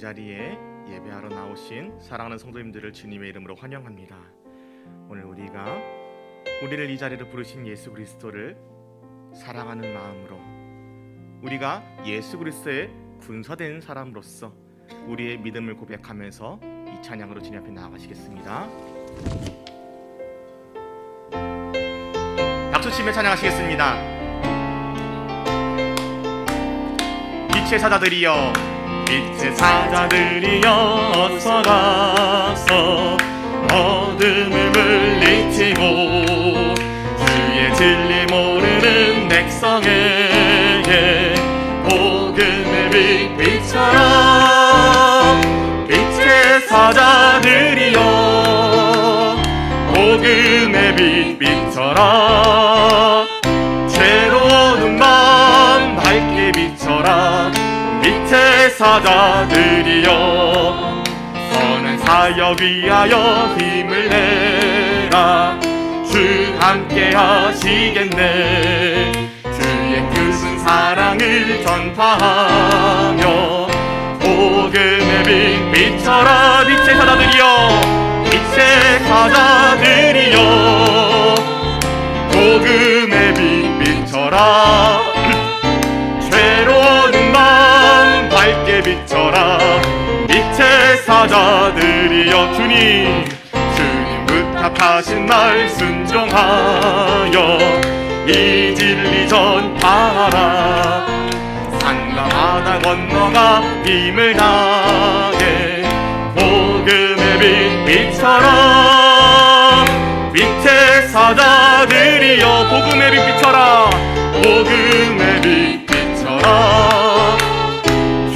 자리에 예배하러 나오신 사랑하는 성도님들을 주님의 이름으로 환영합니다. 오늘 우리를 이 자리로 부르신 예수 그리스도를 사랑하는 마음으로, 우리가 예수 그리스도의 군사된 사람으로서 우리의 믿음을 고백하면서 이 찬양으로 주님 앞에 나아가시겠습니다. 박수치며 찬양하시겠습니다. 빛의 사자들이여, 빛의 사자들이여, 어서 가서 어둠을 물리치고 주의 진리 모르는 백성에게 복음의 빛 비춰라. 빛의 사자들이여, 복음의 빛 비춰라. 죄로운 마음 밝게 비춰라. 빛의 사자들이여, 선한 사역 위하여 힘을 내라. 주 함께 하시겠네. 주의 크신 사랑을 전파하며 복음의 빛 비춰라. 빛의 사자들이여, 빛의 사자들이여, 복음의 빛 비춰라. 죄로운 마음 밝게 비춰라. 빛의 사자들이여, 주님 부탁하신 말 순종하여 이 진리 전파하라. 산과 바다 건너가 힘을 다해 복음의 빛 비춰라. 빛의 사자들이여, 복음의 빛 비춰라. 복음의 빛 비춰라.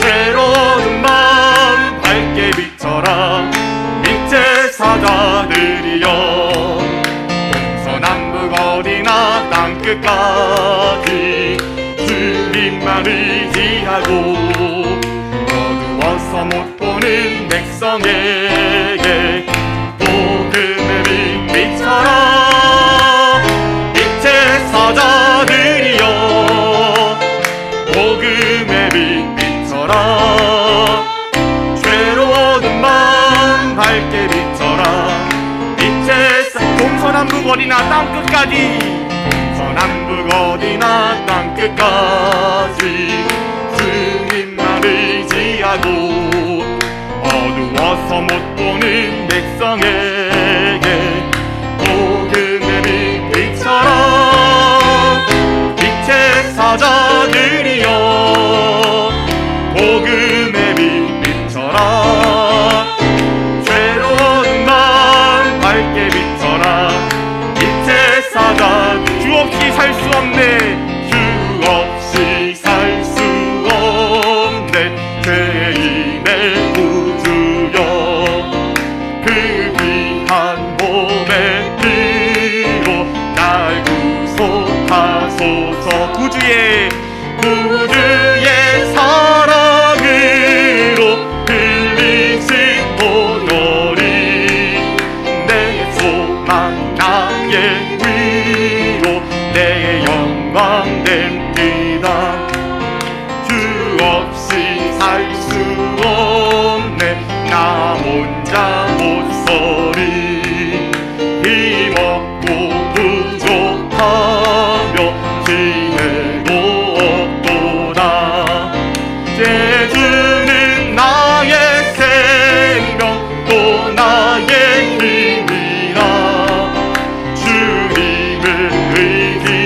죄로운 마음 밝게 비춰라. 빛의 사자들이여, 동서남북 어디나 땅끝까지 주님만 의지하고 어두워서 못 보는 백성에게 복음의 빛 비춰라. 빛의 사자들이여, 복음의 빛 비춰라. 죄로운 마음 밝게 비춰라. 빛의 동서남북 어디나 땅끝까지, 동서남북 어디나 땅끝까지 주님만 의지하고 어두워서 못 보는 백성에게 복음의 빛 비춰라. 빛의 사자들이여, 복음의 빛 비춰라. 죄로운 마음 밝게 비춰라. 빛의 사자, 주 없이 살 수 없네. 주 없이 살 수 없네. 죄인의 구주여, 그 귀한 몸의 피로 날 구속하소서. 구주의 사랑으로 흘리신 보혈이 내 소망 나의 위로 내 영광 됩니다. 주 없이 살 수 없네. 나 혼자 못서리. 힘없고 부족하며 지내고 없도다. 주는 나의 생명 또 나의 힘이라. 주님을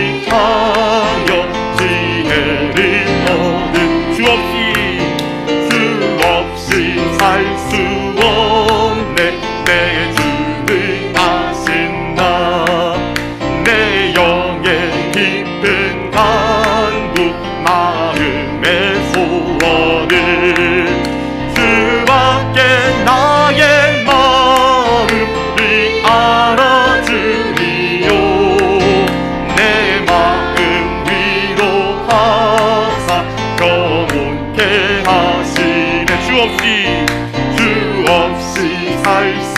의지하여 지혜를 얻은 주 없이 살 수 없네. 내 주는 아신다. 내 영의 깊은 간구 마음의 소원을 주밖에 나의 마음을 알아주리요. 내 마음 위로하사 영원케 하시네. 주 없이 살 수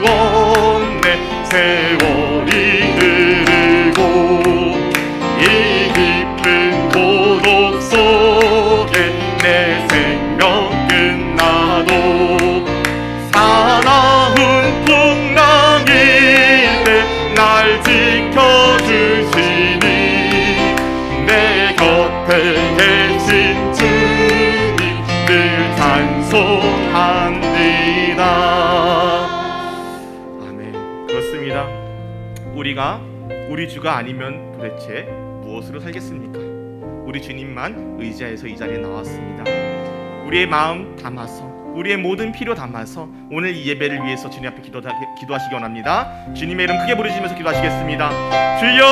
없네. 세월이 흐르고 이 깊은 고독 속에 내 생명 끝나도 찬송합니다. 아멘. 그렇습니다. 우리가 우리 주가 아니면 도대체 무엇으로 살겠습니까? 우리 주님만 의지해서 이 자리에 나왔습니다. 우리의 마음 담아서, 우리의 모든 필요 담아서 오늘 이 예배를 위해서 주님 앞에 기도하시기 원합니다. 주님의 이름 크게 부르시면서 기도하시겠습니다. 주여!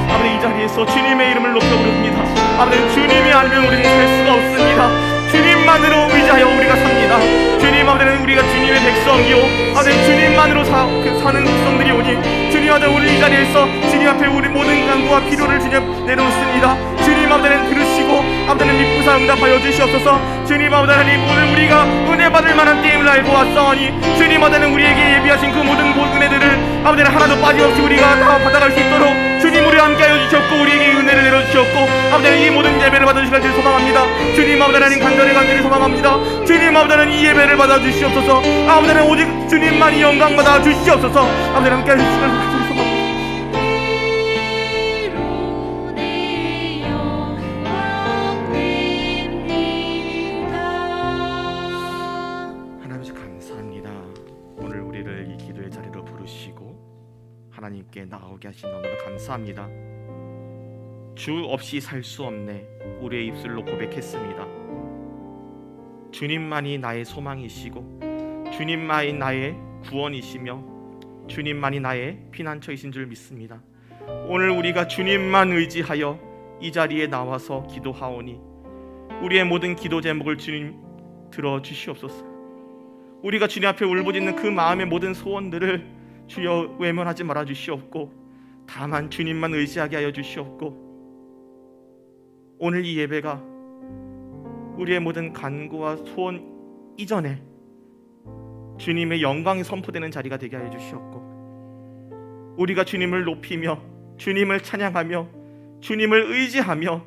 아버지, 이 자리에서 주님의 이름을 높여 부릅니다. 아버지, 주님이 아니면 우리는 살 수가 없습니다. 주님만으로 의지하여 우리가 삽니다. 주님, 아버지는 우리가 주님의 백성이요, 아버지 주님만으로 사는 백성들이 오니 주님, 아버지 우리 이 자리에서 주님 앞에 우리 모든 간구와 필요를 주님 내려놓습니다. 주님, 아버지는 들으시고 아버지는 믿고사 응답하여 주시옵소서. 주님, 아버지는 오늘 우리가 은혜 받을 만한 때임을 알고 왔사오니 주님, 아버지는 우리에게 예비하신 그 모든 은혜들을 아버지는 하나도 빠짐없이 우리가 다 받아갈 수 있도록 주님 우리 함께하여 주셨고 우리에게 은혜를 내려주셨고 아버지는 이 모든 예배를 받아주시는 줄 소망합니다. 주님, 아버지는 간절히 소망합니다. 주님, 아버지는 이 예배를 받아주시옵소서. 아버지는 오직 주님만이 영광 받아 주시옵소서. 아버지는 함께하여 주시는 줄 소망합니다. 하나님 감사합니다. 오늘 우리를 이 기도의 자리로 부르시고 하나님께 나오게 하신 너무나 감사합니다. 주 없이 살 수 없네 우리의 입술로 고백했습니다. 주님만이 나의 소망이시고 주님만이 나의 구원이시며 주님만이 나의 피난처이신 줄 믿습니다. 오늘 우리가 주님만 의지하여 이 자리에 나와서 기도하오니 우리의 모든 기도 제목을 주님 들어주시옵소서. 우리가 주님 앞에 울부짖는 그 마음의 모든 소원들을 주여 외면하지 말아 주시옵고 다만 주님만 의지하게 하여 주시옵고 오늘 이 예배가 우리의 모든 간구와 소원 이전에 주님의 영광이 선포되는 자리가 되게 하여 주시옵고 우리가 주님을 높이며 주님을 찬양하며 주님을 의지하며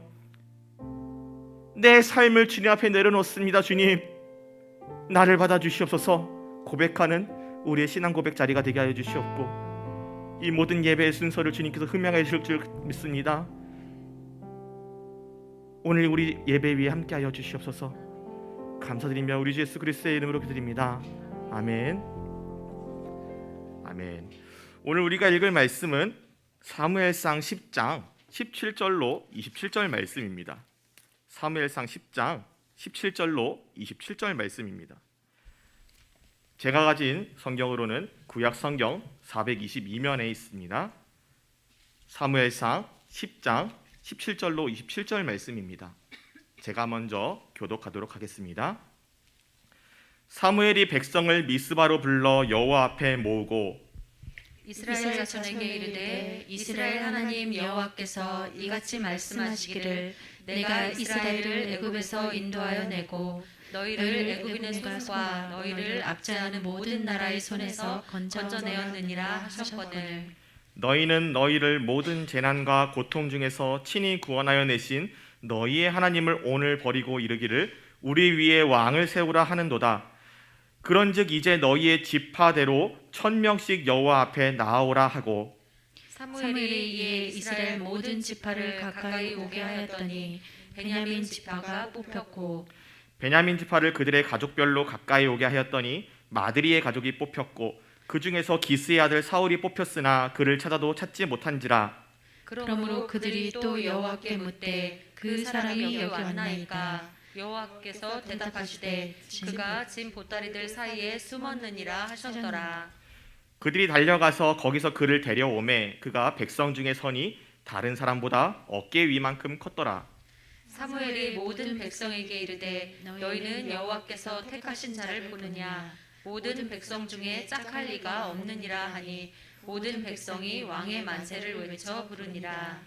내 삶을 주님 앞에 내려놓습니다. 주님, 나를 받아주시옵소서 고백하는 우리의 신앙 고백 자리가 되게 하여 주시옵고 이 모든 예배의 순서를 주님께서 흠양해 주실 줄 믿습니다. 오늘 우리 예배 위에 함께하여 주시옵소서. 감사드리며 우리 주 예수 그리스도의 이름으로 기도드립니다. 아멘. 아멘. 오늘 우리가 읽을 말씀은 사무엘상 10장 17절로 27절 말씀입니다. 사무엘상 10장 17절로 27절 말씀입니다. 제가 가진 성경으로는 구약 성경 422면에 있습니다. 사무엘상 10장 17절로 27절 말씀입니다. 제가 먼저 교독하도록 하겠습니다. 사무엘이 백성을 미스바로 불러 여호와 앞에 모으고 이스라엘 자손에게 이르되 이스라엘 하나님 여호와께서 이같이 말씀하시기를 내가 이스라엘을 애굽에서 인도하여 내고 너희를 애굽인의 손과 너희를 압제하는 모든 나라의 손에서 건져내었느니라 하셨거늘 너희는 너희를 모든 재난과 고통 중에서 친히 구원하여 내신 너희의 하나님을 오늘 버리고 이르기를 우리 위에 왕을 세우라 하는도다. 그런즉 이제 너희의 지파대로 1000명씩 여호와 앞에 나아오라 하고 사무엘이 이에 이스라엘 모든 지파를 가까이 오게 하였더니 베냐민 지파가 뽑혔고 베냐민 지파를 그들의 가족별로 가까이 오게 하였더니 마드리의 가족이 뽑혔고 그 중에서 기스의 아들 사울이 뽑혔으나 그를 찾아도 찾지 못한지라. 그러므로 그들이 또 여호와께 묻되 그 사람이 여기 왔나이까 여호와께서 대답하시되 그가 진 보따리들 사이에 숨었느니라 하셨더라. 그들이 달려가서 거기서 그를 데려오매 그가 백성 중에 서니 다른 사람보다 어깨 위만큼 컸더라. 사무엘이 모든 백성에게 이르되 너희는 여호와께서 택하신 자를 보느냐 모든 백성 중에 짝할 리가 없느니라 하니 모든 백성이 왕의 만세를 외쳐 부르니라.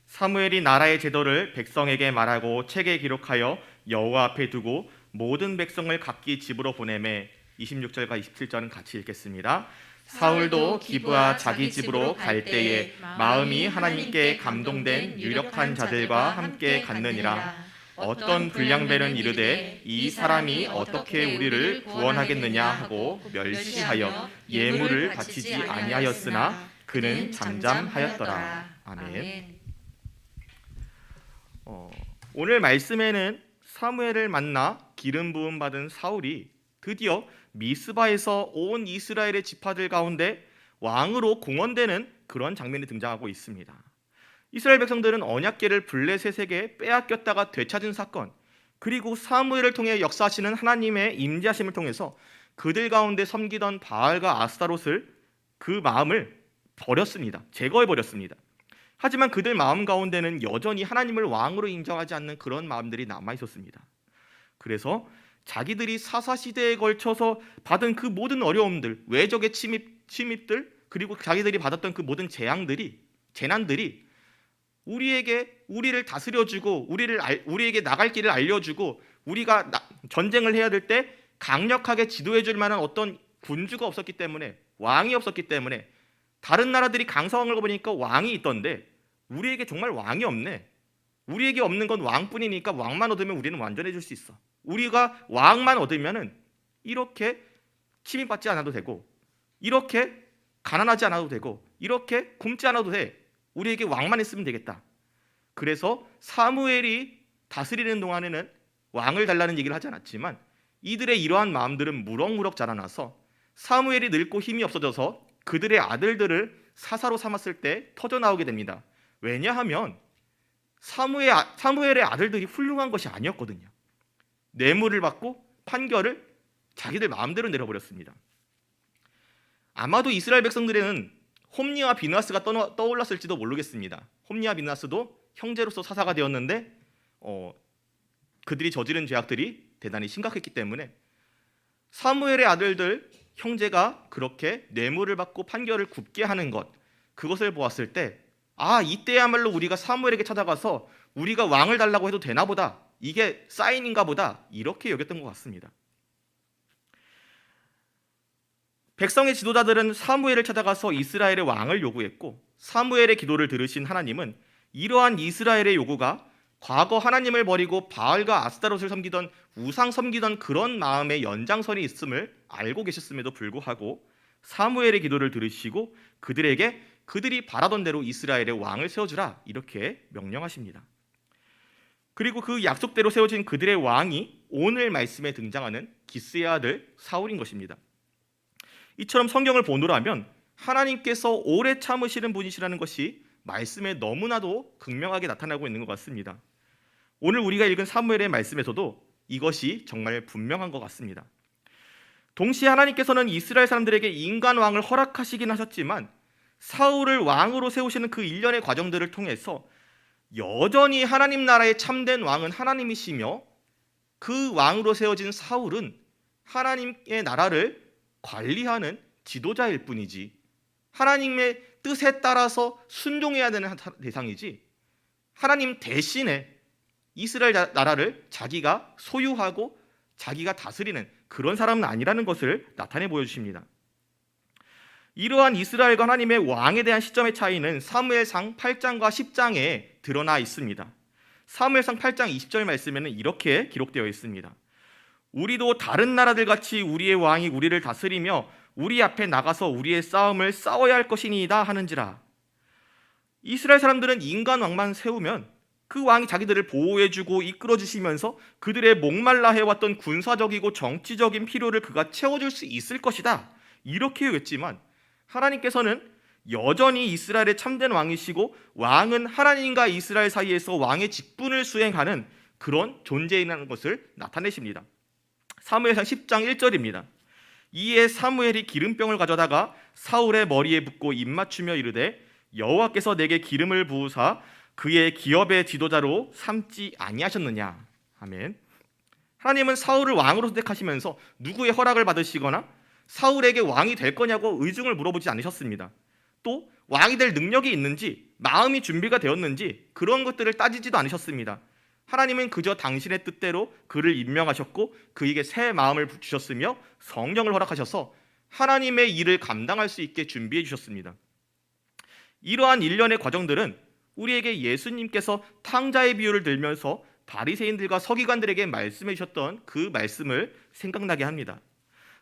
사무엘이 나라의 제도를 백성에게 말하고 책에 기록하여 여호와 앞에 두고 모든 백성을 각기 집으로 보내매 26절과 27절은 같이 읽겠습니다. 사울도 기브아 자기 집으로 갈 때에 마음이 하나님께 감동된 유력한 자들과 함께 갔느니라. 어떤 불량배는 이르되 이 사람이 어떻게 우리를 구원하겠느냐 하고 멸시하여 예물을 바치지 아니하였으나 그는 잠잠하였더라. 아멘. 오늘 말씀에는 사무엘을 만나 기름 부음 받은 사울이 드디어 미스바에서 온 이스라엘의 지파들 가운데 왕으로 공언되는 그런 장면이 등장하고 있습니다. 이스라엘 백성들은 언약궤를 블레셋에게 빼앗겼다가 되찾은 사건, 그리고 사무엘을 통해 역사하시는 하나님의 임재하심을 통해서 그들 가운데 섬기던 바알과 아스타롯을 그 마음을 버렸습니다. 제거해버렸습니다. 하지만 그들 마음 가운데는 여전히 하나님을 왕으로 인정하지 않는 그런 마음들이 남아있었습니다. 그래서 자기들이 사사시대에 걸쳐서 받은 그 모든 어려움들, 외적의 침입들, 그리고 자기들이 받았던 그 모든 재난들이 우리를 다스려주고 우리에게 나갈 길을 알려주고 우리가 전쟁을 해야 될 때 강력하게 지도해줄 만한 어떤 군주가 없었기 때문에, 왕이 없었기 때문에, 다른 나라들이 강성한 걸 보니까 왕이 있던데 우리에게 정말 왕이 없네. 우리에게 없는 건 왕뿐이니까 왕만 얻으면 우리는 완전해질 수 있어. 우리가 왕만 얻으면은 이렇게 침입받지 않아도 되고, 이렇게 가난하지 않아도 되고, 이렇게 굶지 않아도 돼. 우리에게 왕만 있으면 되겠다. 그래서 사무엘이 다스리는 동안에는 왕을 달라는 얘기를 하지 않았지만 이들의 이러한 마음들은 무럭무럭 자라나서 사무엘이 늙고 힘이 없어져서 그들의 아들들을 사사로 삼았을 때 터져나오게 됩니다. 왜냐하면 사무엘의 아들들이 훌륭한 것이 아니었거든요. 뇌물을 받고 판결을 자기들 마음대로 내려버렸습니다. 아마도 이스라엘 백성들에는 홈니와 비느하스가 떠올랐을지도 모르겠습니다. 홈니와 비느하스도 형제로서 사사가 되었는데 그들이 저지른 죄악들이 대단히 심각했기 때문에 사무엘의 아들들 형제가 그렇게 뇌물을 받고 판결을 굽게 하는 것, 그것을 보았을 때 이때야말로 우리가 사무엘에게 찾아가서 우리가 왕을 달라고 해도 되나 보다, 이게 사인인가 보다, 이렇게 여겼던 것 같습니다. 백성의 지도자들은 사무엘을 찾아가서 이스라엘의 왕을 요구했고, 사무엘의 기도를 들으신 하나님은 이러한 이스라엘의 요구가 과거 하나님을 버리고 바알과 아스타롯을 섬기던, 우상 섬기던 그런 마음의 연장선이 있음을 알고 계셨음에도 불구하고 사무엘의 기도를 들으시고 그들에게 그들이 바라던 대로 이스라엘의 왕을 세워주라, 이렇게 명령하십니다. 그리고 그 약속대로 세워진 그들의 왕이 오늘 말씀에 등장하는 기스의 아들 사울인 것입니다. 이처럼 성경을 보노라면 하나님께서 오래 참으시는 분이시라는 것이 말씀에 너무나도 극명하게 나타나고 있는 것 같습니다. 오늘 우리가 읽은 사무엘의 말씀에서도 이것이 정말 분명한 것 같습니다. 동시에 하나님께서는 이스라엘 사람들에게 인간 왕을 허락하시긴 하셨지만 사울을 왕으로 세우시는 그 일련의 과정들을 통해서 여전히 하나님 나라의 참된 왕은 하나님이시며 그 왕으로 세워진 사울은 하나님의 나라를 관리하는 지도자일 뿐이지 하나님의 뜻에 따라서 순종해야 되는 대상이지 하나님 대신에 이스라엘 나라를 자기가 소유하고 자기가 다스리는 그런 사람은 아니라는 것을 나타내 보여주십니다. 이러한 이스라엘과 하나님의 왕에 대한 시점의 차이는 사무엘상 8장과 10장에 드러나 있습니다. 사무엘상 8장 20절 말씀에는 이렇게 기록되어 있습니다. 우리도 다른 나라들 같이 우리의 왕이 우리를 다스리며 우리 앞에 나가서 우리의 싸움을 싸워야 할 것이니이다 하는지라. 이스라엘 사람들은 인간 왕만 세우면 그 왕이 자기들을 보호해주고 이끌어주시면서 그들의 목말라 해왔던 군사적이고 정치적인 필요를 그가 채워줄 수 있을 것이다, 이렇게 여겼지만 하나님께서는 여전히 이스라엘의 참된 왕이시고 왕은 하나님과 이스라엘 사이에서 왕의 직분을 수행하는 그런 존재라는 것을 나타내십니다. 사무엘상 10장 1절입니다. 이에 사무엘이 기름병을 가져다가 사울의 머리에 붓고 입맞추며 이르되 여호와께서 내게 기름을 부으사 그의 기업의 지도자로 삼지 아니하셨느냐. 아멘. 하나님은 사울을 왕으로 선택하시면서 누구의 허락을 받으시거나 사울에게 왕이 될 거냐고 의중을 물어보지 않으셨습니다. 또 왕이 될 능력이 있는지 마음이 준비가 되었는지 그런 것들을 따지지도 않으셨습니다. 하나님은 그저 당신의 뜻대로 그를 임명하셨고 그에게 새 마음을 주셨으며 성령을 허락하셔서 하나님의 일을 감당할 수 있게 준비해 주셨습니다. 이러한 일련의 과정들은 우리에게 예수님께서 탕자의 비유를 들면서 바리새인들과 서기관들에게 말씀해 주셨던 그 말씀을 생각나게 합니다.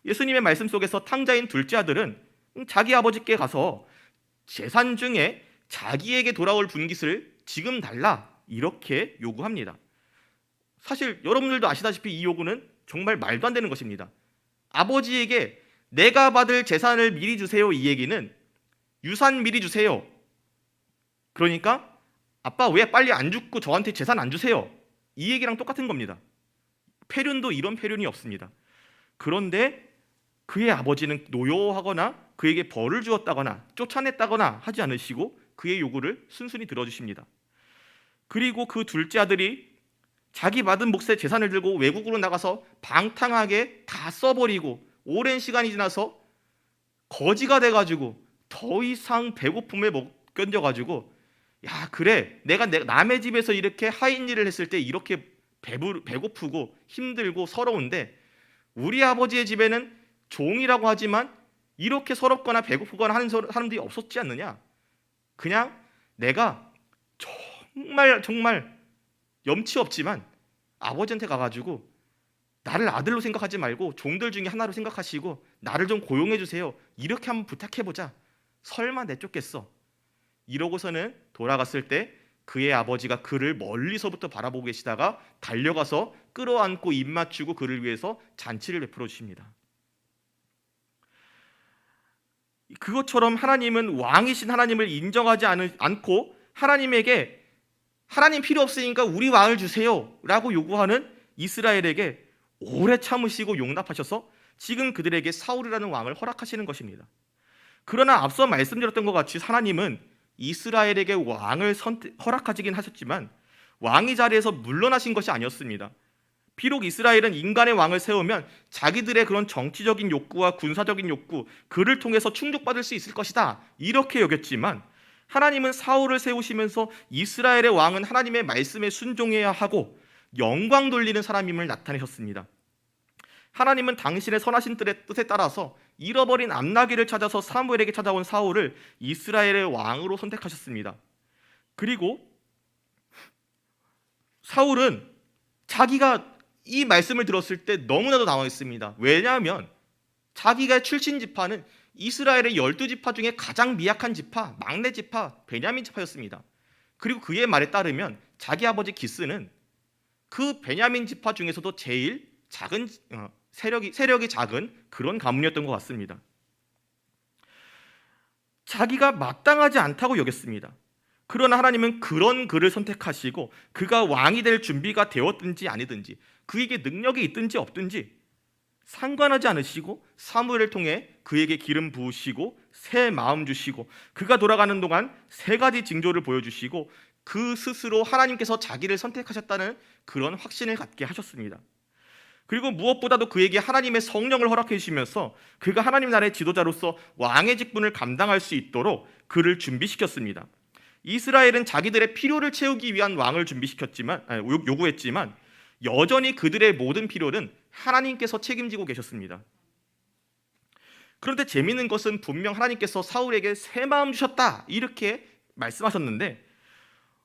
예수님의 말씀 속에서 탕자인 둘째 아들은 자기 아버지께 가서 재산 중에 자기에게 돌아올 분깃을 지금 달라, 이렇게 요구합니다. 사실 여러분들도 아시다시피 이 요구는 정말 말도 안 되는 것입니다. 아버지에게 내가 받을 재산을 미리 주세요, 이 얘기는 유산 미리 주세요. 그러니까 아빠 왜 빨리 안 죽고 저한테 재산 안 주세요, 이 얘기랑 똑같은 겁니다. 폐륜도 이런 폐륜이 없습니다. 그런데 그의 아버지는 노여워하거나 그에게 벌을 주었다거나 쫓아냈다거나 하지 않으시고 그의 요구를 순순히 들어주십니다. 그리고 그 둘째 아들이 자기 받은 몫의 재산을 들고 외국으로 나가서 방탕하게 다 써버리고 오랜 시간이 지나서 거지가 돼가지고 더 이상 배고픔에 못 견뎌가지고, 야 그래 내가 남의 집에서 이렇게 하인 일을 했을 때 이렇게 배고프고 힘들고 서러운데 우리 아버지의 집에는 종이라고 하지만 이렇게 서럽거나 배고프거나 하는 사람들이 없었지 않느냐. 그냥 내가 정말 염치 없지만 아버지한테 가가지고 나를 아들로 생각하지 말고 종들 중에 하나로 생각하시고 나를 좀 고용해 주세요, 이렇게 한번 부탁해보자. 설마 내쫓겠어. 이러고서는 돌아갔을 때 그의 아버지가 그를 멀리서부터 바라보고 계시다가 달려가서 끌어안고 입 맞추고 그를 위해서 잔치를 베풀어 주십니다. 그것처럼 하나님은 왕이신 하나님을 인정하지 않고 하나님에게 하나님 필요 없으니까 우리 왕을 주세요 라고 요구하는 이스라엘에게 오래 참으시고 용납하셔서 지금 그들에게 사울이라는 왕을 허락하시는 것입니다. 그러나 앞서 말씀드렸던 것 같이 하나님은 이스라엘에게 왕을 허락하시긴 하셨지만 왕의 자리에서 물러나신 것이 아니었습니다. 비록 이스라엘은 인간의 왕을 세우면 자기들의 그런 정치적인 욕구와 군사적인 욕구, 그를 통해서 충족받을 수 있을 것이다 이렇게 여겼지만 하나님은 사울을 세우시면서 이스라엘의 왕은 하나님의 말씀에 순종해야 하고 영광 돌리는 사람임을 나타내셨습니다. 하나님은 당신의 선하신 뜻에 따라서 잃어버린 암나귀를 찾아서 사무엘에게 찾아온 사울을 이스라엘의 왕으로 선택하셨습니다. 그리고 사울은 자기가 이 말씀을 들었을 때 너무나도 당황했습니다. 왜냐하면 자기가 출신 지파는 이스라엘의 12지파 중에 가장 미약한 지파, 막내 지파, 베냐민 지파였습니다. 그리고 그의 말에 따르면 자기 아버지 기스는 그 베냐민 지파 중에서도 제일 작은 세력이 작은 그런 가문이었던 것 같습니다. 자기가 마땅하지 않다고 여겼습니다. 그러나 하나님은 그런 그를 선택하시고 그가 왕이 될 준비가 되었든지 아니든지 그에게 능력이 있든지 없든지 상관하지 않으시고 사무엘을 통해 그에게 기름 부으시고 새 마음 주시고 그가 돌아가는 동안 세 가지 징조를 보여주시고 그 스스로 하나님께서 자기를 선택하셨다는 그런 확신을 갖게 하셨습니다. 그리고 무엇보다도 그에게 하나님의 성령을 허락해 주시면서 그가 하나님 나라의 지도자로서 왕의 직분을 감당할 수 있도록 그를 준비시켰습니다. 이스라엘은 자기들의 필요를 채우기 위한 왕을 요구했지만 여전히 그들의 모든 필요는 하나님께서 책임지고 계셨습니다. 그런데 재미있는 것은 분명 하나님께서 사울에게 새 마음 주셨다 이렇게 말씀하셨는데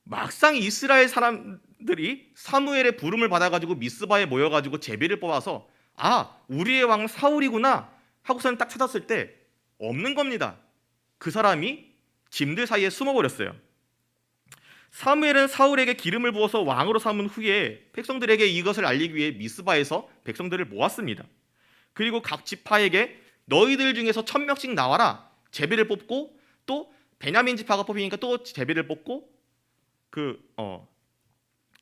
막상 이스라엘 사람들이 사무엘의 부름을 받아가지고 미스바에 모여가지고 제비를 뽑아서 우리의 왕 사울이구나 하고서는 딱 찾았을 때 없는 겁니다. 그 사람이 짐들 사이에 숨어버렸어요. 사무엘은 사울에게 기름을 부어서 왕으로 삼은 후에 백성들에게 이것을 알리기 위해 미스바에서 백성들을 모았습니다. 그리고 각 지파에게 너희들 중에서 1000명씩 나와라 제비를 뽑고 또 베냐민 지파가 뽑히니까 또 제비를 뽑고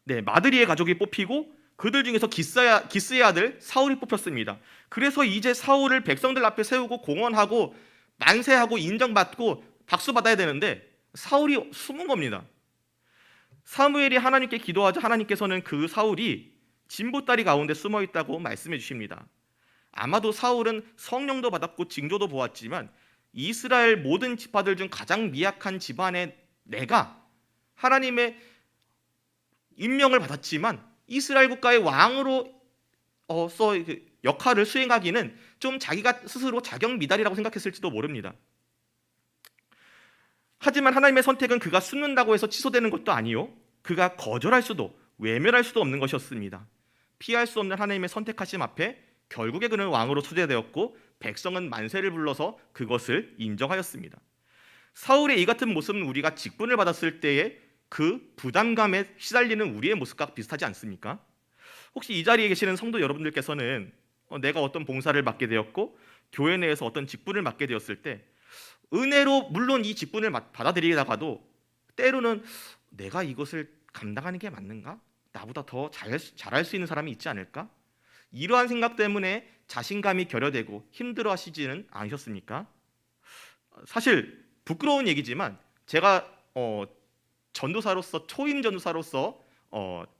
마드리의 가족이 뽑히고 그들 중에서 기스의 아들 사울이 뽑혔습니다. 그래서 이제 사울을 백성들 앞에 세우고 공언하고 만세하고 인정받고 박수 받아야 되는데 사울이 숨은 겁니다. 사무엘이 하나님께 기도하자 하나님께서는 그 사울이 진보다리 가운데 숨어 있다고 말씀해 주십니다. 아마도 사울은 성령도 받았고 징조도 보았지만 이스라엘 모든 지파들 중 가장 미약한 집안의 내가 하나님의 임명을 받았지만 이스라엘 국가의 왕으로 역할을 수행하기는 좀 자기가 스스로 자격 미달이라고 생각했을지도 모릅니다. 하지만 하나님의 선택은 그가 숨는다고 해서 취소되는 것도 아니요 그가 거절할 수도 외면할 수도 없는 것이었습니다. 피할 수 없는 하나님의 선택하심 앞에 결국에 그는 왕으로 초대되었고 백성은 만세를 불러서 그것을 인정하였습니다. 사울의 이 같은 모습은 우리가 직분을 받았을 때에 그 부담감에 시달리는 우리의 모습과 비슷하지 않습니까? 혹시 이 자리에 계시는 성도 여러분들께서는 내가 어떤 봉사를 맡게 되었고 교회 내에서 어떤 직분을 맡게 되었을 때 은혜로 물론 이 직분을 받아들이다가도 때로는 내가 이것을 감당하는 게 맞는가? 나보다 더 잘할 수 있는 사람이 있지 않을까? 이러한 생각 때문에 자신감이 결여되고 힘들어하시지는 않으셨습니까? 사실 부끄러운 얘기지만 제가 전도사로서 초임 전도사로서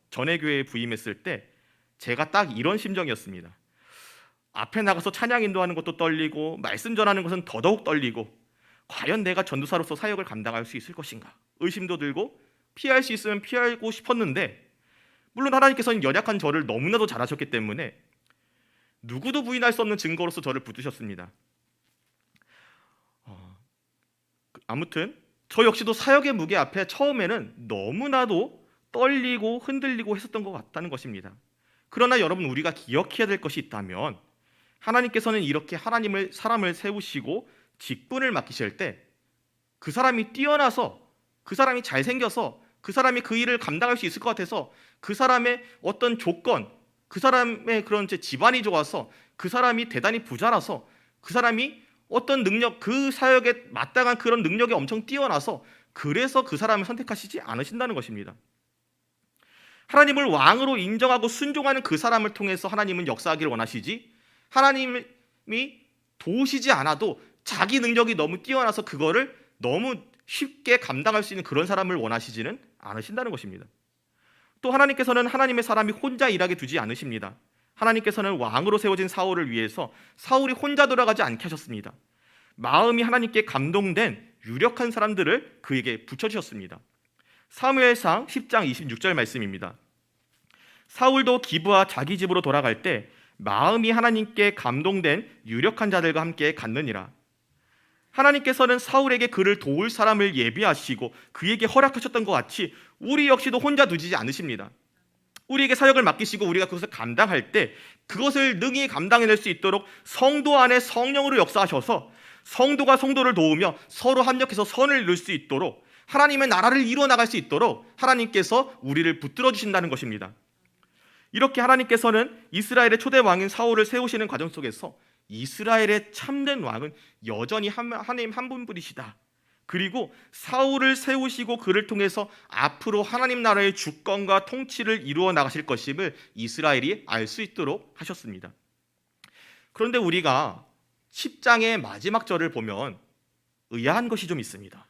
전회교회에 부임했을 때 제가 딱 이런 심정이었습니다. 앞에 나가서 찬양 인도하는 것도 떨리고 말씀 전하는 것은 더더욱 떨리고 과연 내가 전도사로서 사역을 감당할 수 있을 것인가 의심도 들고 피할 수 있으면 피하고 싶었는데 물론 하나님께서는 연약한 저를 너무나도 잘하셨기 때문에 누구도 부인할 수 없는 증거로서 저를 붙드셨습니다. 아무튼 저 역시도 사역의 무게 앞에 처음에는 너무나도 떨리고 흔들리고 했었던 것 같다는 것입니다. 그러나 여러분 우리가 기억해야 될 것이 있다면 하나님께서는 이렇게 사람을 세우시고 직분을 맡기실 때 그 사람이 뛰어나서 그 사람이 잘생겨서 그 사람이 그 일을 감당할 수 있을 것 같아서 그 사람의 어떤 조건 그 사람의 그런 집안이 좋아서 그 사람이 대단히 부자라서 그 사람이 어떤 능력 그 사역에 마땅한 그런 능력이 엄청 뛰어나서 그래서 그 사람을 선택하시지 않으신다는 것입니다. 하나님을 왕으로 인정하고 순종하는 그 사람을 통해서 하나님은 역사하기를 원하시지 하나님이 도우시지 않아도 자기 능력이 너무 뛰어나서 그거를 너무 쉽게 감당할 수 있는 그런 사람을 원하시지는 않으신다는 것입니다. 또 하나님께서는 하나님의 사람이 혼자 일하게 두지 않으십니다. 하나님께서는 왕으로 세워진 사울을 위해서 사울이 혼자 돌아가지 않게 하셨습니다. 마음이 하나님께 감동된 유력한 사람들을 그에게 붙여주셨습니다. 사무엘상 10장 26절 말씀입니다. 사울도 기브와 자기 집으로 돌아갈 때 마음이 하나님께 감동된 유력한 자들과 함께 갔느니라. 하나님께서는 사울에게 그를 도울 사람을 예비하시고 그에게 허락하셨던 것 같이 우리 역시도 혼자 두지 않으십니다. 우리에게 사역을 맡기시고 우리가 그것을 감당할 때 그것을 능히 감당해낼 수 있도록 성도 안에 성령으로 역사하셔서 성도가 성도를 도우며 서로 합력해서 선을 이룰 수 있도록 하나님의 나라를 이루어 나갈 수 있도록 하나님께서 우리를 붙들어 주신다는 것입니다. 이렇게 하나님께서는 이스라엘의 초대 왕인 사울을 세우시는 과정 속에서 이스라엘의 참된 왕은 여전히 하나님 한 분뿐이시다. 그리고 사울을 세우시고 그를 통해서 앞으로 하나님 나라의 주권과 통치를 이루어 나가실 것임을 이스라엘이 알 수 있도록 하셨습니다. 그런데 우리가 10장의 마지막 절을 보면 의아한 것이 좀 있습니다.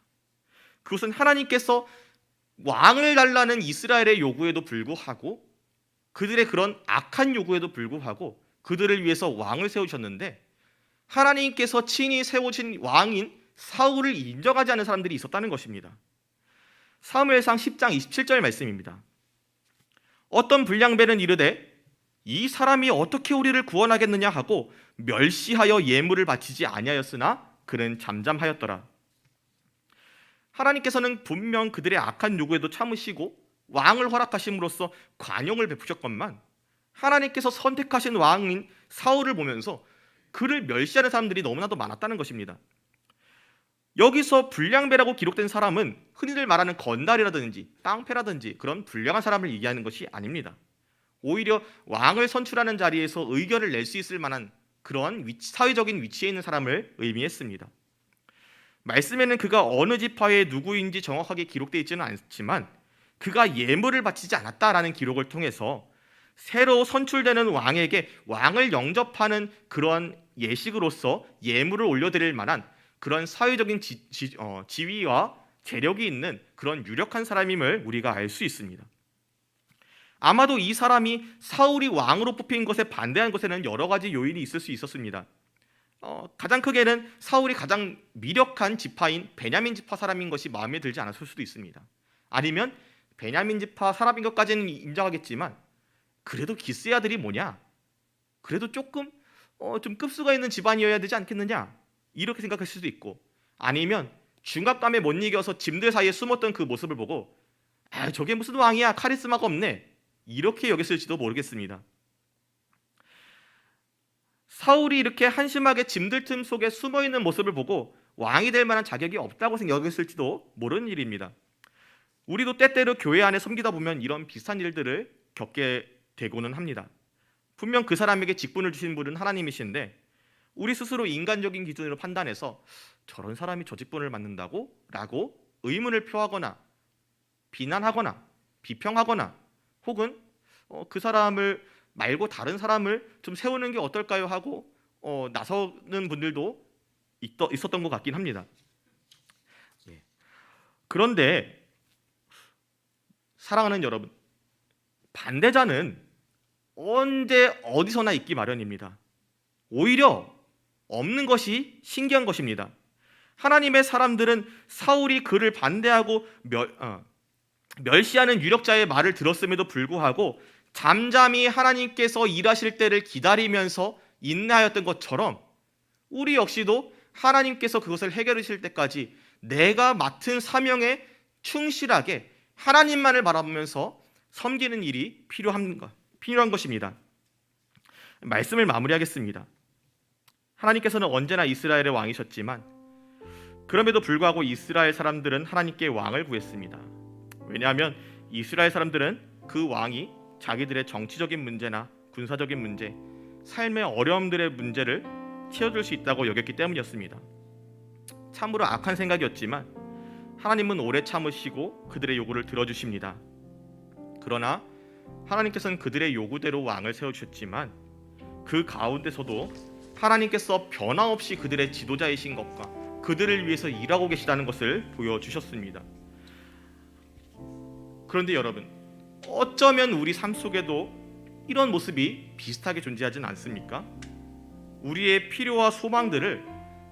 그것은 하나님께서 왕을 달라는 이스라엘의 요구에도 불구하고 그들의 그런 악한 요구에도 불구하고 그들을 위해서 왕을 세우셨는데 하나님께서 친히 세우신 왕인 사울을 인정하지 않는 사람들이 있었다는 것입니다. 사무엘상 10장 27절 말씀입니다. 어떤 불량배는 이르되 이 사람이 어떻게 우리를 구원하겠느냐 하고 멸시하여 예물을 바치지 아니하였으나 그는 잠잠하였더라. 하나님께서는 분명 그들의 악한 요구에도 참으시고 왕을 허락하심으로써 관용을 베푸셨건만 하나님께서 선택하신 왕인 사울을 보면서 그를 멸시하는 사람들이 너무나도 많았다는 것입니다. 여기서 불량배라고 기록된 사람은 흔히들 말하는 건달이라든지 깡패라든지 그런 불량한 사람을 얘기하는 것이 아닙니다. 오히려 왕을 선출하는 자리에서 의견을 낼 수 있을 만한 그런 사회적인 위치에 있는 사람을 의미했습니다. 말씀에는 그가 어느 지파의 누구인지 정확하게 기록되어 있지는 않지만 그가 예물을 바치지 않았다라는 기록을 통해서 새로 선출되는 왕에게 왕을 영접하는 그런 예식으로서 예물을 올려드릴 만한 그런 사회적인 지위와 재력이 있는 그런 유력한 사람임을 우리가 알 수 있습니다. 아마도 이 사람이 사울이 왕으로 뽑힌 것에 반대한 것에는 여러 가지 요인이 있을 수 있었습니다. 가장 크게는 사울이 가장 미력한 지파인 베냐민 지파 사람인 것이 마음에 들지 않았을 수도 있습니다. 아니면 베냐민 지파 사람인 것까지는 인정하겠지만 그래도 기스의 아들이 뭐냐? 그래도 조금 좀 급수가 있는 집안이어야 되지 않겠느냐? 이렇게 생각할 수도 있고 아니면 중압감에 못 이겨서 짐들 사이에 숨었던 그 모습을 보고 저게 무슨 왕이야? 카리스마가 없네. 이렇게 여겼을지도 모르겠습니다. 사울이 이렇게 한심하게 짐들 틈 속에 숨어있는 모습을 보고 왕이 될 만한 자격이 없다고 여겼을지도 모르는 일입니다. 우리도 때때로 교회 안에 섬기다 보면 이런 비슷한 일들을 겪게 되고는 합니다. 분명 그 사람에게 직분을 주신 분은 하나님이신데 우리 스스로 인간적인 기준으로 판단해서 저런 사람이 저 직분을 맡는다고? 라고 의문을 표하거나 비난하거나 비평하거나 혹은 그 사람을 말고 다른 사람을 좀 세우는 게 어떨까요? 하고 나서는 분들도 있었던 것 같긴 합니다. 예. 그런데 사랑하는 여러분, 반대자는 언제 어디서나 있기 마련입니다. 오히려 없는 것이 신기한 것입니다. 하나님의 사람들은 사울이 그를 반대하고 멸시하는 유력자의 말을 들었음에도 불구하고 잠잠히 하나님께서 일하실 때를 기다리면서 인내하였던 것처럼 우리 역시도 하나님께서 그것을 해결하실 때까지 내가 맡은 사명에 충실하게 하나님만을 바라보면서 섬기는 일이 필요한 것입니다. 말씀을 마무리하겠습니다. 하나님께서는 언제나 이스라엘의 왕이셨지만 그럼에도 불구하고 이스라엘 사람들은 하나님께 왕을 구했습니다. 왜냐하면 이스라엘 사람들은 그 왕이 자기들의 정치적인 문제나 군사적인 문제, 삶의 어려움들의 문제를 채워줄 수 있다고 여겼기 때문이었습니다. 참으로 악한 생각이었지만 하나님은 오래 참으시고 그들의 요구를 들어주십니다. 그러나 하나님께서는 그들의 요구대로 왕을 세워주셨지만 그 가운데서도 하나님께서 변함없이 그들의 지도자이신 것과 그들을 위해서 일하고 계시다는 것을 보여주셨습니다. 그런데 여러분, 어쩌면 우리 삶 속에도 이런 모습이 비슷하게 존재하진 않습니까? 우리의 필요와 소망들을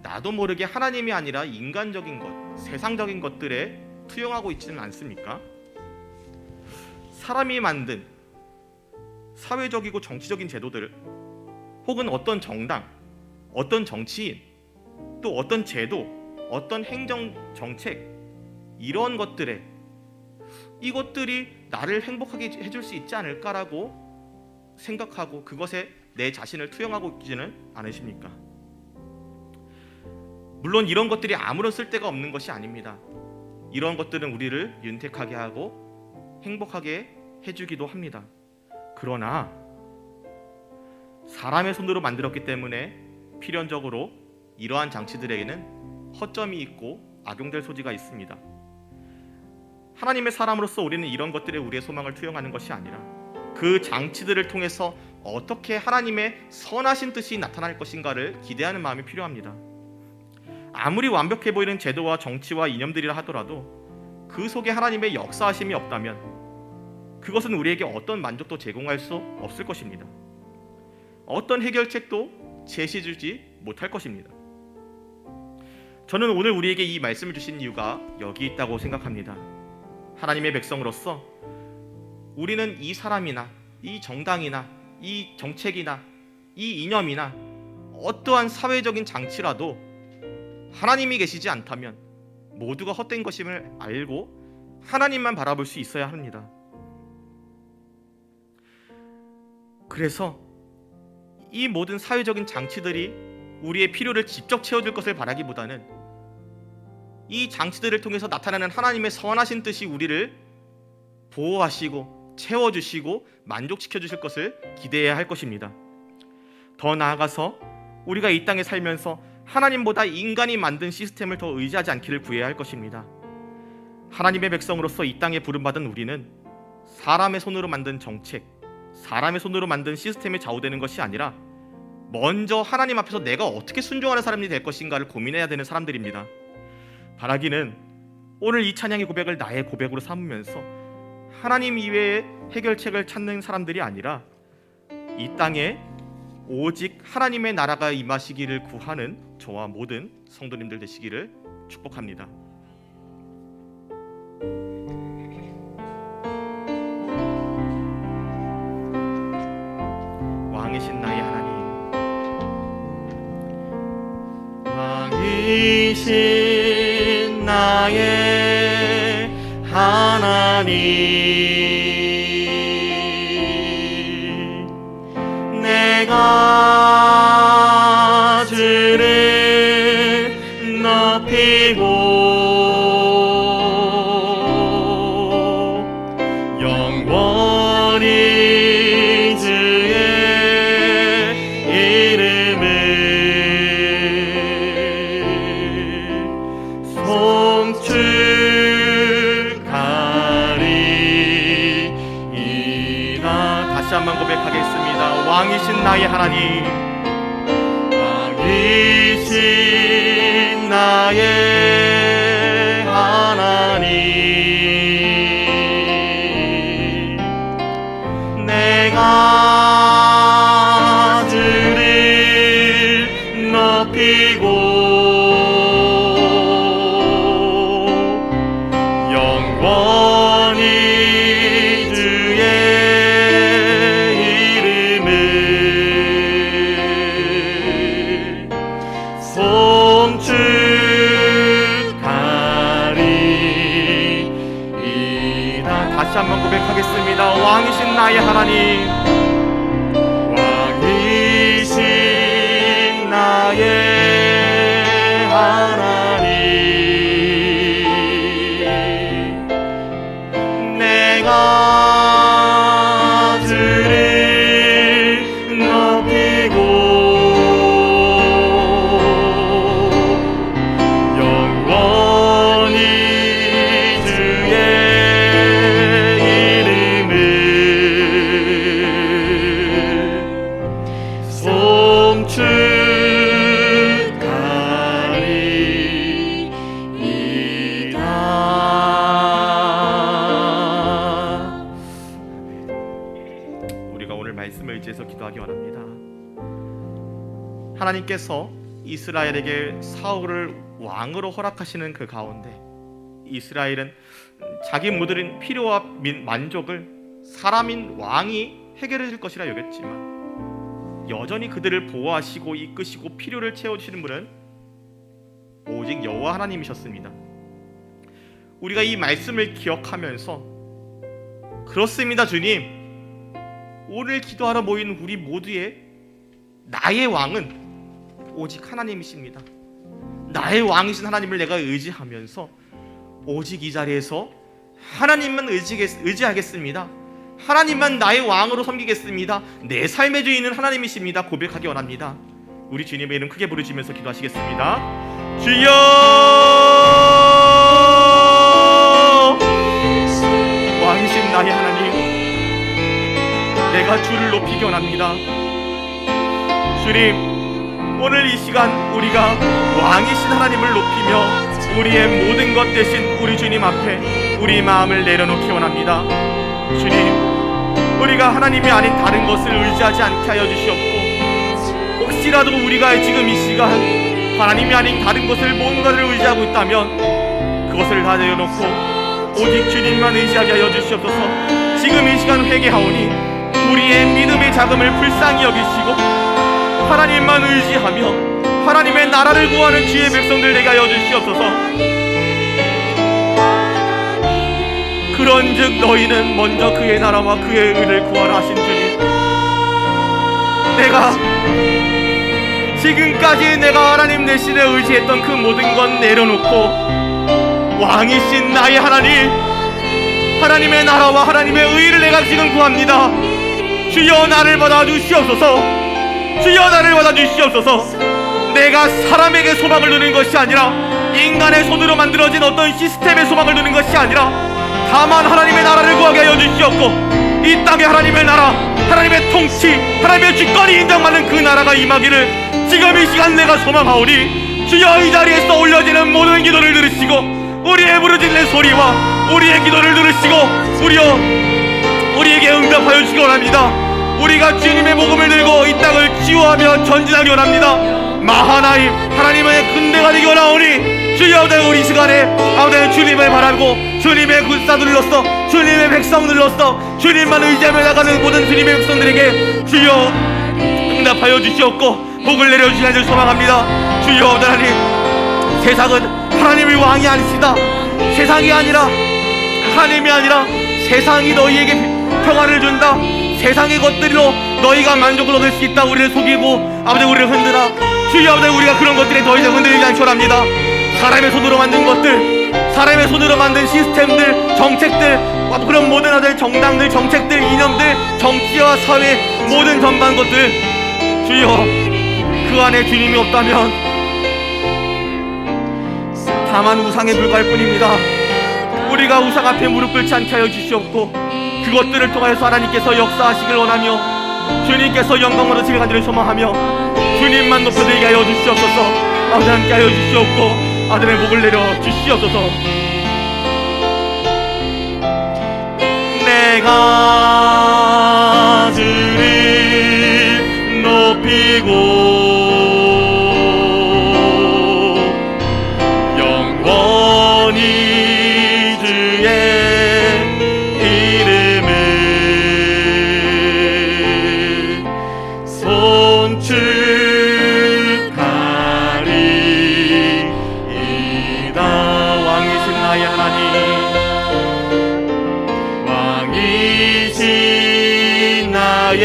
나도 모르게 하나님이 아니라 인간적인 것, 세상적인 것들에 투영하고 있지는 않습니까? 사람이 만든 사회적이고 정치적인 제도들, 혹은 어떤 정당, 어떤 정치인, 또 어떤 제도, 어떤 행정 정책, 이런 것들에 이것들이 나를 행복하게 해줄 수 있지 않을까라고 생각하고 그것에 내 자신을 투영하고 있지는 않으십니까? 물론 이런 것들이 아무런 쓸데가 없는 것이 아닙니다. 이런 것들은 우리를 윤택하게 하고 행복하게 해주기도 합니다. 그러나 사람의 손으로 만들었기 때문에 필연적으로 이러한 장치들에게는 허점이 있고 악용될 소지가 있습니다. 하나님의 사람으로서 우리는 이런 것들에 우리의 소망을 투영하는 것이 아니라 그 장치들을 통해서 어떻게 하나님의 선하신 뜻이 나타날 것인가를 기대하는 마음이 필요합니다. 아무리 완벽해 보이는 제도와 정치와 이념들이라 하더라도 그 속에 하나님의 역사하심이 없다면 그것은 우리에게 어떤 만족도 제공할 수 없을 것입니다. 어떤 해결책도 제시해주지 못할 것입니다. 저는 오늘 우리에게 이 말씀을 주신 이유가 여기 있다고 생각합니다. 하나님의 백성으로서 우리는 이 사람이나 이 정당이나 이 정책이나 이 이념이나 어떠한 사회적인 장치라도 하나님이 계시지 않다면 모두가 헛된 것임을 알고 하나님만 바라볼 수 있어야 합니다. 그래서 이 모든 사회적인 장치들이 우리의 필요를 직접 채워줄 것을 바라기보다는 이 장치들을 통해서 나타나는 하나님의 선하신 뜻이 우리를 보호하시고 채워주시고 만족시켜 주실 것을 기대해야 할 것입니다. 더 나아가서 우리가 이 땅에 살면서 하나님보다 인간이 만든 시스템을 더 의지하지 않기를 구해야 할 것입니다. 하나님의 백성으로서 이 땅에 부름받은 우리는 사람의 손으로 만든 정책, 사람의 손으로 만든 시스템에 좌우되는 것이 아니라 먼저 하나님 앞에서 내가 어떻게 순종하는 사람이 될 것인가를 고민해야 되는 사람들입니다. 바라기는 오늘 이 찬양의 고백을 나의 고백으로 삼으면서 하나님 이외의 해결책을 찾는 사람들이 아니라 이 땅에 오직 하나님의 나라가 임하시기를 구하는 저와 모든 성도님들 되시기를 축복합니다. 왕이신 나의 하나님, 왕이신 나의 하나님, 내가 주를 높이고 주의 이름을 송축하리이다. 다시 한번 고백하겠습니다. 왕이신 나의 하나님, 왕이신 나의 하나님, 내가 주를 높이고 영원히 주의 이름을 송축하리이다. 다시 한번 고백하겠습니다. 왕이신 나의 하나님, 왕이신 나의 하나님, 내가 주를 높이고 영원히 주의 이름을 송축하리이다. 우리가 오늘 말씀을 의지해서 기도하기 원합니다. 하나님께서 이스라엘에게 사울을 왕으로 허락하시는 그 가운데 이스라엘은 자기 모든 필요와 만족을 사람인 왕이 해결해 줄 것이라 여겼지만 여전히 그들을 보호하시고 이끄시고 필요를 채워주시는 분은 오직 여호와 하나님이셨습니다. 우리가 이 말씀을 기억하면서 그렇습니다 주님, 오늘 기도하러 모인 우리 모두의 나의 왕은 오직 하나님이십니다. 나의 왕이신 하나님을 내가 의지하면서 오직 이 자리에서 하나님만 의지하겠습니다. 하나님만 나의 왕으로 섬기겠습니다. 내 삶의 주인은 하나님이십니다. 고백하기 원합니다. 우리 주님의 이름 크게 부르시면서 기도하시겠습니다. 주여, 왕이신 나의 하나님, 내가 주를 높이기 원합니다. 주님, 오늘 이 시간 우리가 왕이신 하나님을 높이며 우리의 모든 것 대신 우리 주님 앞에 우리 마음을 내려놓기 원합니다. 주님, 우리가 하나님이 아닌 다른 것을 의지하지 않게 하여 주시옵고, 혹시라도 우리가 지금 이 시간 하나님이 아닌 다른 것을 뭔가를 의지하고 있다면 그것을 다 내려놓고 오직 주님만 의지하게 하여 주시옵소서. 지금 이 시간 회개하오니 우리의 믿음의 자금을 불쌍히 여기시고 하나님만 의지하며 하나님의 나라를 구하는 주의 백성들 되게 하여 주시옵소서. 그런즉 너희는 먼저 그의 나라와 그의 의를 구하라 하신 주님, 내가 지금까지 내가 하나님 대신에 의지했던 그 모든 건 내려놓고 왕이신 나의 하나님, 하나님의 나라와 하나님의 의를 내가 지금 구합니다. 주여 나를 받아주시옵소서. 주여 나를 받아주시옵소서. 내가 사람에게 소망을 두는 것이 아니라 인간의 손으로 만들어진 어떤 시스템의 소망을 두는 것이 아니라 다만 하나님의 나라를 구하게 하여 주시옵고, 이 땅에 하나님의 나라, 하나님의 통치, 하나님의 주권이 인정받는 그 나라가 임하기를 지금 이 시간 내가 소망하오니 주여 이 자리에서 올려지는 모든 기도를 들으시고 우리의 부르짖는 소리와 우리의 기도를 들으시고 우리에게 응답하여 주시기 원합니다. 우리가 주님의 복음을 들고 이 땅을 치유하며 전진하기 원합니다. 마하나임 하나님의 군대가 되기 원하오니 주여 우리 시간에 아버지 주님을 바라고 주님의 군사들로서 주님의 백성들로서 주님만 의지하며 나가는 모든 주님의 백성들에게 주여 응답하여 주시옵고 복을 내려주시기 하길 소망합니다. 주여 하나님, 세상은 하나님의 왕이 아니시다. 세상이 아니라 하나님이 아니라 세상이 너희에게 평안을 준다. 세상의 것들로 너희가 만족을 얻을 수 있다. 우리를 속이고 아버지 우리를 흔들어. 주여 아버지, 우리가 그런 것들에 더 이상 흔들리지 않기 원합니다. 사람의 손으로 만든 것들, 사람의 손으로 만든 시스템들, 정책들, 그런 모든 하나의 정당들, 정책들, 이념들, 정치와 사회 모든 전반 것들 주여 그 안에 주님이 없다면 다만 우상에 불과할 뿐입니다. 우리가 우상 앞에 무릎 꿇지 않게 하여 주시옵고 그것들을 통하여서 하나님께서 역사하시길 원하며 주님께서 영광으로 지을 간절히 소망하며 주님만 높여드리게 하여 주시옵소서. 아버지 함께 하여 주시옵고 아들의 목을 내려 주시옵소서. 내가 주를 높이고 영원히 주의 이름을 송축하리이다. 왕이신 나의 하나님, 왕이신 나의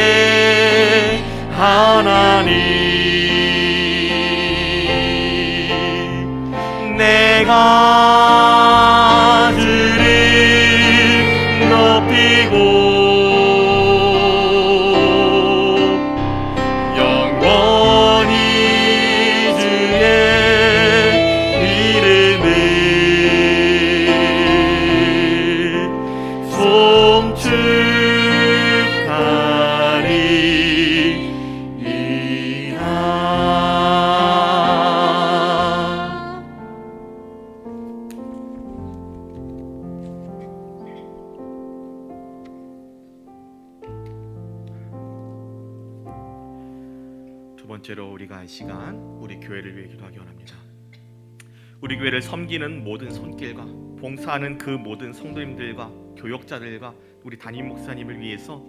하나님, 내가 주를 높이고 영원히 주의 이름을 송축하리이다. 두 번째로 우리가 이 시간 우리 교회를 위해 기도하기 원합니다. 우리 교회를 섬기는 모든 손길과 봉사하는 그 모든 성도님들과 교역자들과 우리 담임 목사님을 위해서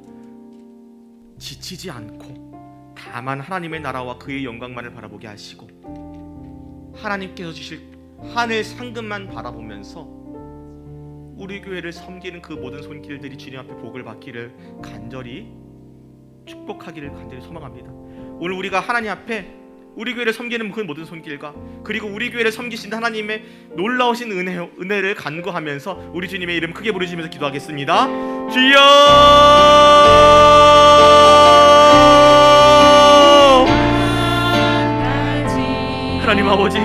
지치지 않고 다만 하나님의 나라와 그의 영광만을 바라보게 하시고 하나님께서 주실 하늘 상급만 바라보면서 우리 교회를 섬기는 그 모든 손길들이 주님 앞에 복을 받기를 간절히 축복하기를 간절히 소망합니다. 오늘 우리가 하나님 앞에 우리 교회를 섬기는 그 모든 손길과 그리고 우리 교회를 섬기신 하나님의 놀라우신 은혜를 간구하면서 우리 주님의 이름 크게 부르시면서 기도하겠습니다. 주여! 하나님 아버지,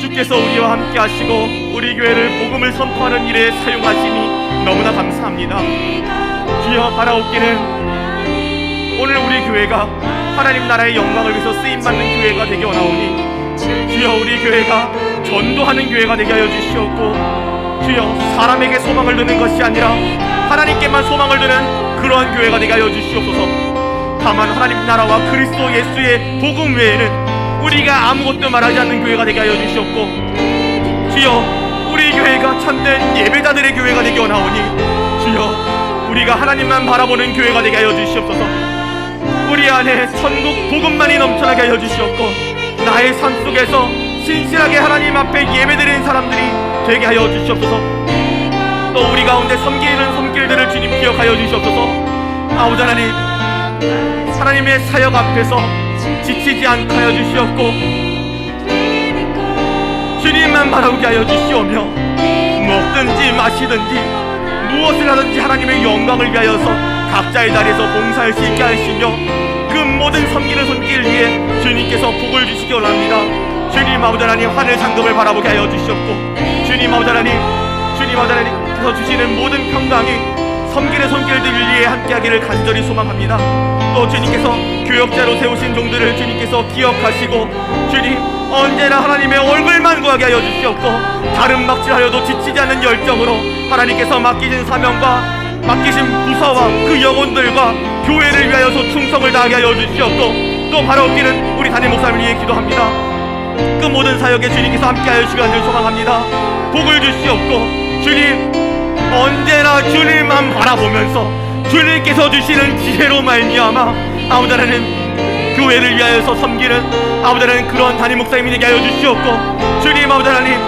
주께서 우리와 함께 하시고 우리 교회를 복음을 선포하는 일에 사용하시니 너무나 감사합니다. 주여, 바라옵기는 오늘 우리 교회가 하나님 나라의 영광을 위해서 쓰임받는 교회가 되게 원하오니 주여, 우리 교회가 전도하는 교회가 되게 하여 주시옵고 주여, 사람에게 소망을 두는 것이 아니라 하나님께만 소망을 두는 그러한 교회가 되게 하여 주시옵소서. 다만 하나님 나라와 그리스도 예수의 복음 외에는 우리가 아무것도 말하지 않는 교회가 되게 하여 주시옵고 주여, 우리 교회가 참된 예배자들의 교회가 되게 원하오니 주여, 우리가 하나님만 바라보는 교회가 되게 하여 주시옵소서. 우리 안에 천국 복음만이 넘쳐나게 하여 주시옵고 나의 삶 속에서 신실하게 하나님 앞에 예배드리는 사람들이 되게 하여 주시옵소서. 또 우리 가운데 섬기는 손길들을 주님 기억하여 주시옵소서. 아버지 하나님, 하나님의 사역 앞에서 지치지 않게 하여 주시옵고 주님만 바라보게 하여 주시오며 먹든지 마시든지 무엇을 하든지 하나님의 영광을 위하여서 각자의 자리에서 봉사할 수 있게 하시며 그 모든 섬기는 손길 위에 주님께서 복을 주시기 원합니다. 주님 아버지 하나님, 하늘 상급을 바라보게 하여 주시옵고 주님 아버지 하나님께서 주시는 모든 평강이 섬기는 손길들 위에 함께하기를 간절히 소망합니다. 또 주님께서 교역자로 세우신 종들을 주님께서 기억하시고 주님 언제나 하나님의 얼굴만 구하게 하여 주시옵고 다른 막질하여도 지치지 않는 열정으로 하나님께서 맡기신 사명과 맡기신 부서와 그 영혼들과 교회를 위하여서 충성을 다하게 하여 주시옵고 또 바라옵기는 우리 담임 목사님을 위해 기도합니다. 그 모든 사역에 주님께서 함께하여 주시기를 소망합니다. 복을 주시옵고 주님 언제나 주님만 바라보면서 주님께서 주시는 지혜로 말미암아 아버지 하나님 교회를 위하여서 섬기는 아버지 하나님 그러한 담임 목사님이 되게 하여 주시옵고 주님 아버지 하나님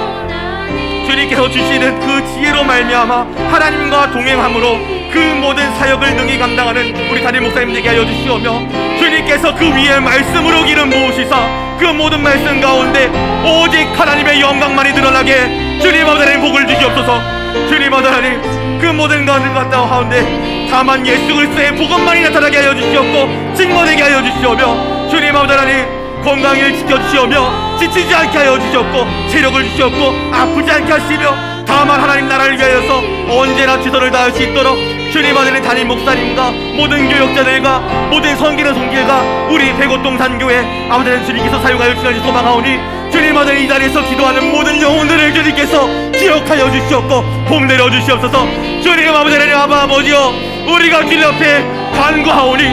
주님께서 주시는 그 지혜로 말미암아 하나님과 동행함으로 그 모든 사역을 능히 감당하는 우리 담임 목사님 되게 하여 주시오며 주님께서 그 위에 말씀으로 기름 부으시사 그 모든 말씀 가운데 오직 하나님의 영광만이 드러나게 주님 아버지 하나님 복을 주시옵소서. 주님 아버지 하나님 그 모든 것을 갖다 하운데 다만 예수 그리스도의 복음만이 나타나게 하여 주시옵고 증거되게 하여 주시오며 주님 아버지 하나님 건강을 지켜주시오며 지치지 않게 하여 주시옵고 체력을 주시옵고 아프지 않게 하시며 다만 하나님 나라를 위하여서 언제나 최선을 다할 수 있도록 주님 아들의 담임 목사님과 모든 교역자들과 모든 성기는 성길과 우리 백오동산교회 아버지는 주님께서 사용하여 주시는 소망하오니 주님 아들 이 자리에서 기도하는 모든 영혼들을 주님께서 기억하여 주시옵고 복 내려 주시옵소서. 주님 아버지 하나님 아버지여 우리가 주님 앞에 간구하오니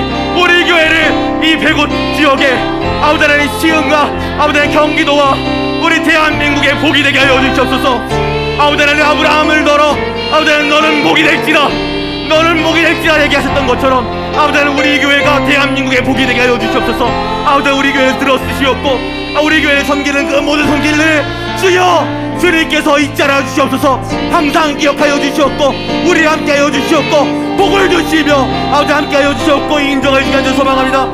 우리 교회를 이 백오 지역에 아버지 하나님 시흥과 아버지 하나님 경기도와 우리 대한민국의 복이 되게 하여 주시옵소서. 아버지 하나님 아브라함을 걸어 아버지 하나님 너는 복이 될지라 너는 복이 될지라 얘기하셨던 것처럼 아버지 하나님 우리 교회가 대한민국의 복이 되게 하여 주시옵소서. 아버지 하나님 우리 교회를 들어쓰시옵고 우리 교회를 섬기는 그 모든 손길을 주여 주님께서 잊지 않아 주시옵소서. 항상 기억하여 주시옵고 우리 함께하여 주시옵고 복을 주시며 아버지 함께하여 주시옵고 인정할 시간을 소망합니다.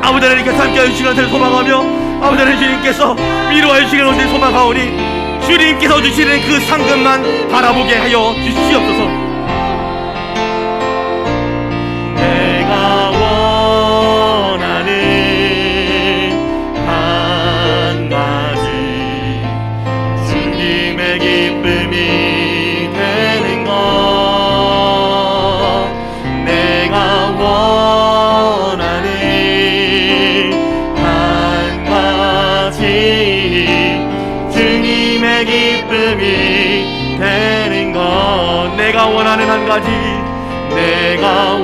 아버지 하나님께서 함께하여 주시는 것을 소망하며 아버지 하나님 주님께서 위로하여 주시는 것을 소망하오니 주님께서 주시는 그 상급만 바라보게 하여 주시옵소서. 내가 원하는 한 가지 주님의 기쁨이 되는 것 내가 원하는 한 가지 주님의 기쁨이 되는 것 내가 원하는 한 가지 내가